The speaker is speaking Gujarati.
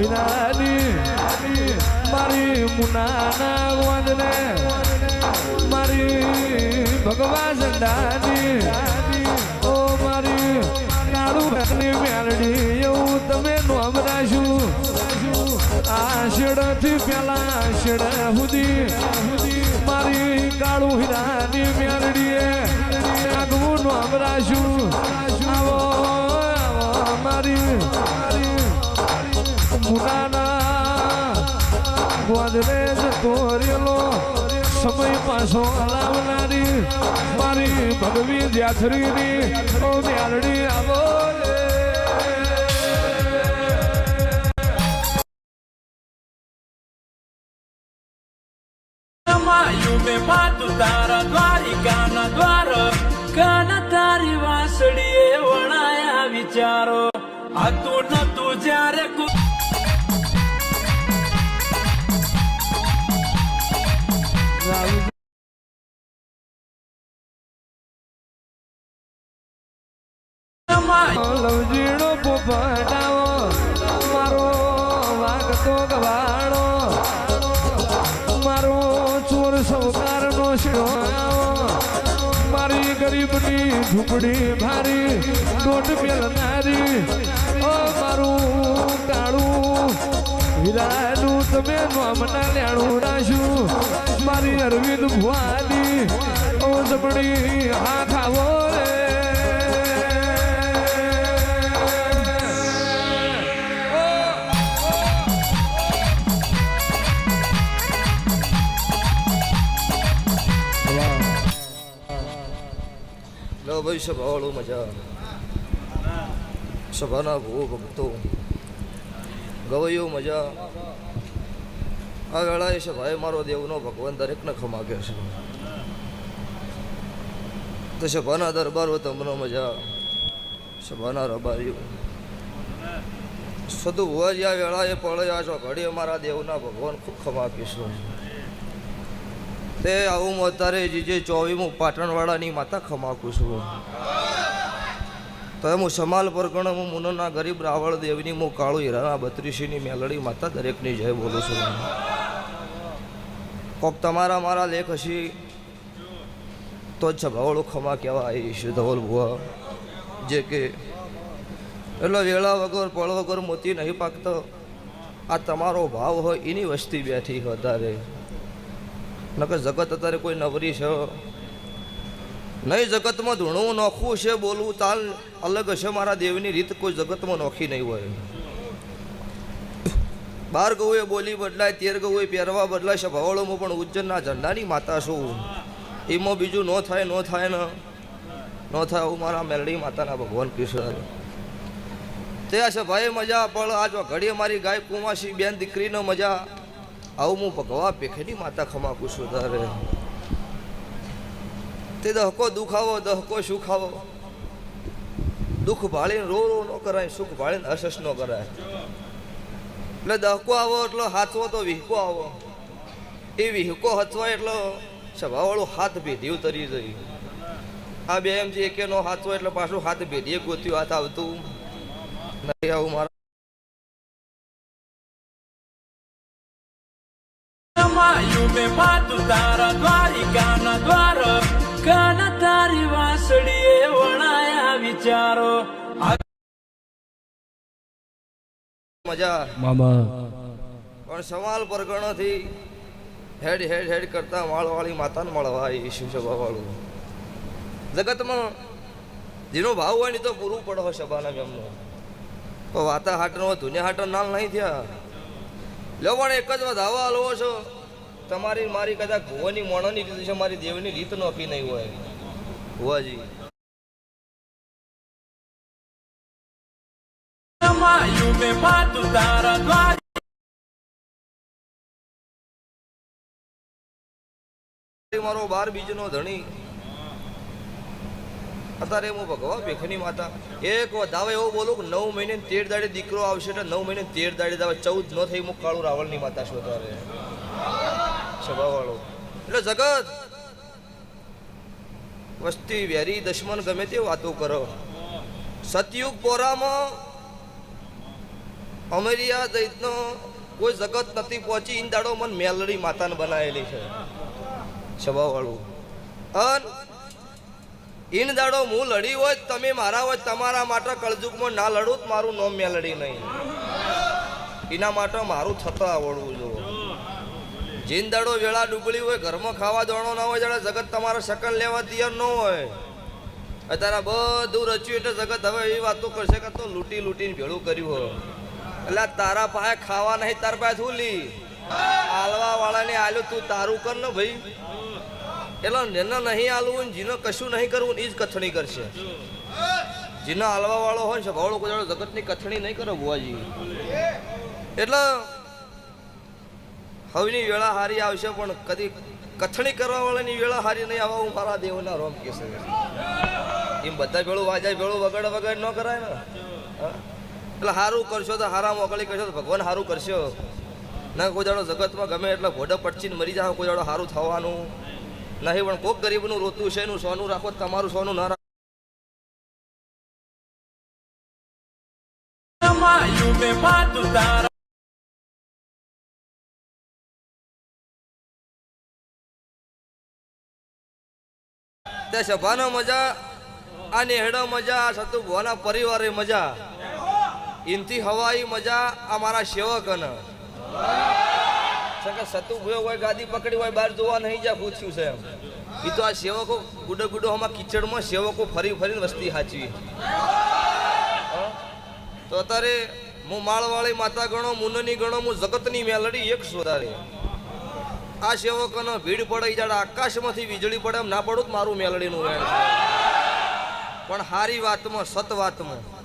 વિનાની મારી મુનાના વાંદને મારી ભગવા ઝંડાની ઓ મારી કાળુની મેલડી એવું તમે નોમ રાખ્યું આષાઢથી પેલા આષાઢ સુધી મારી કાળુ હીરાની મેલડીએ આગવું નોમ રાખ્યું આવો મારી મુનાના ગોંદરે જતો રેલો સમય પાછો લાવનારી મારી ભગવી જાથરીની ઓ મેલડી આવો તારા દ્વારિકાના દ્વાર કાના તારી વાસળીએ વણાયા વિચારો આ તું નતું જ્યારે લવજીડો પોપટાવો મારો વાગતો ગવાડો મારો ચોર સૌકારનો શિડો મારી ગરીબની ઝૂંપડી ભારી દોઢ મેલનારી ઓ મારું કાળું હીરાનું તમે નોમના લેણું રાખ્યું મારી અરવિંદ ભુવાની ઓ જબડી હા ખાવો રે ભાઈ સભાવાળું મજા સભાના ભૂ ભક્તો ગવૈયો મજા આ વેળાએ સભાએ મારો દેવનો ભગવાન દરેકને ખમાગે છે તો સભાના દરબારો તમને મજા સભાના રબારીઓ સદુ ભુવાજી આ વેળાએ પડ્યા છો ઘડીએ મારા દેવના ભગવાન ખૂબ ખમાગીશું તે આવું અત્યારે જીજે 24મું પાટણવાળાની માતા ખમાકું છું તો હું સમાલ પરગણ હું મુનોના ગરીબ રાવળ દેવની હું કાળુ હીરાના 32ની મેલડી માતા દરેકની જય બોલું છું કોક તમારા મારા લેખ હશી તો જ સભાવાળું ખમા કહેવા આવીશ ધવલ ભુવા જે કે એટલે વેળા વગર પળ વગર મોતી નહીં પાકતો આ તમારો ભાવ હોય એની વસ્તી બેઠી વધારે નકર જગત અત્યારે કોઈ નવરી છે નહીં જગતમાં ધૂણું નોખવું છે બોલવું તાલ અલગ હશે મારા દેવની રીત કોઈ જગતમાં નોખી નહીં હોય 12 ગૌએ બોલી બદલાય 13 ગૌએ પહેરવા બદલાય છે ભવાળોમાં પણ ઉજ્જૈનના ઝંડાની માતા છું એમાં બીજું ન થાય ન થાય હું મારા મેલડી માતાના ભગવાન કૃષ્ણ તે છે ભાઈ મજા પણ આજ ઘડીએ મારી ગાય કુમાસી બેન દીકરીનો મજા આવું હું ભગવા પેખેની માતા ખમાકું છું તારે તે દહકો દુખાવો દહકો સુખ આવો દુઃખ ભાળીને રો ન કરાય સુખ ભાળીને હસસ ન કરાય એટલે દહકો આવો એટલો હાથવો તો વિહકો આવો એ વિહકો હચવાય એટલો સભાવાળું હાથ ભેધ્યું તરી જઈ આ બે એમ જે એકેનો હાથવો એટલે પાછું હાથ ભેધીએ ગોત્યું હાથ આવતું નહીં આવું મારા તારા દ્વારિકાના દ્વાર કાના તારી વાસળીએ વણાયા વિચારો મજા મામા પણ સવાલ પરગણોથી હેડ કરતા માળવાળી માતાને મળવા એ શિવસભાવાળું જગતમાં જેનો ભાવ હોય ને તો પૂરું પડે હોય સભાના એમનો તો વાતા હાટનો ધુનિયા હાટો નાલ નહીં થયા લો પણ એક જ વધાવા હલવો છો તમારી મારી કદાચ ભુવાની મોણોની રીત છે મારી દેવની રીત નોખી નહીં હોય ભુવાજી મારો 12 બીજનો ધણી અત્યારે હું ભગવા ભેખની માતા એક વધાવે એવું બોલું કે 9 મહિને 13 દાડે દીકરો આવશે એટલે 9 મહિને 13 દાડે દાવે 14 ન થઈ હું કાળુ રાવળની માતા છું અત્યારે સભાવાળો એટલે જગત વસ્તી વેરી દુશ્મન ગમે તે વાતો કરો સતયુગ પોરામાં અમારી આ દૈતનો કોઈ જગત નથી પહોંચી ઈન દાડો મન મેલડી માતાને બનાવેલી છે સ્વભાવવાળું અન ઈન દાડો હું લડી હોય તમે મારા હોય તમારા માટે કળજુગમાં ના લડું તો મારું નામ મેલડી નહીં એના માટે મારું થતા આવડવું જો જીન દાડો વેળા ડૂબળી હોય ઘરમાં ખાવા દોણો ના હોય જ્યારે જગત તમારા શકન લેવા તૈયાર ન હોય અત્યારે બધું રચ્યું એટલે જગત હવે એવી વાતો કરશે કે તો લૂંટી લૂંટીને ભેળું કર્યું હોય એટલે તારા પાસે ખાવા નહીં તાર પાસે શું લી આલવા વાળાને આલ્યું તું તારું કર ને ભાઈ એટલે જેને નહીં આલવું ને જેને કશું નહીં કરવું એ જ કથણી કરશે જેને આલવા વાળો હોય ને સ્વભાવળો કોઈ જગતની કથણી નહીં કરે બુઆજી એટલે હવેની વેળા હારી આવશે પણ કદી કથણી કરવા વાળાની વેળા હારી નહીં આવવા હું મારા દેવના રોમ કહેશે એમ બધા ભેળું વાજાય ભેળું વગડ વગડ ન કરાય ને એટલે સારું કરશો તો હારા મોકલી કરશો તો ભગવાન સારું કરશો ના કોઈ દાડો જગતમાં ગમે એટલે ઘોડા પટચીને મરી જાવ કોઈ દાડો સારું થવાનું નહીં પણ કોક ગરીબનું રોતું છે એનું સોનું રાખો તમારું સોનું ના રાખો માયું મેં પાતું તારા તે સભાનો મજા આ નેહડા મજા આ સતુ ભુવાના પરિવારે મજા ઇનથી હવાઈ મજા આ મારા સેવકને સતુ ભૂયો હોય ગાદી પકડી હોય બહાર જોવા નહીં જા પૂછ્યું છે એમ એ તો આ સેવકો ગુડો ગુડો હમણાં કિચડમાં સેવકો ફરી ફરીને વસ્તી હાચવી તો અત્યારે હું માળવાળી માતા ગણો મુનની ગણો હું જગતની મેલડી એક સોદારે આ સેવકોનો ભીડ પડે જાડે આકાશમાંથી વીજળી પડે એમ ના પડું મારું મેલડીનું વેણ છે પણ હારી વાતમાં સત વાતમાં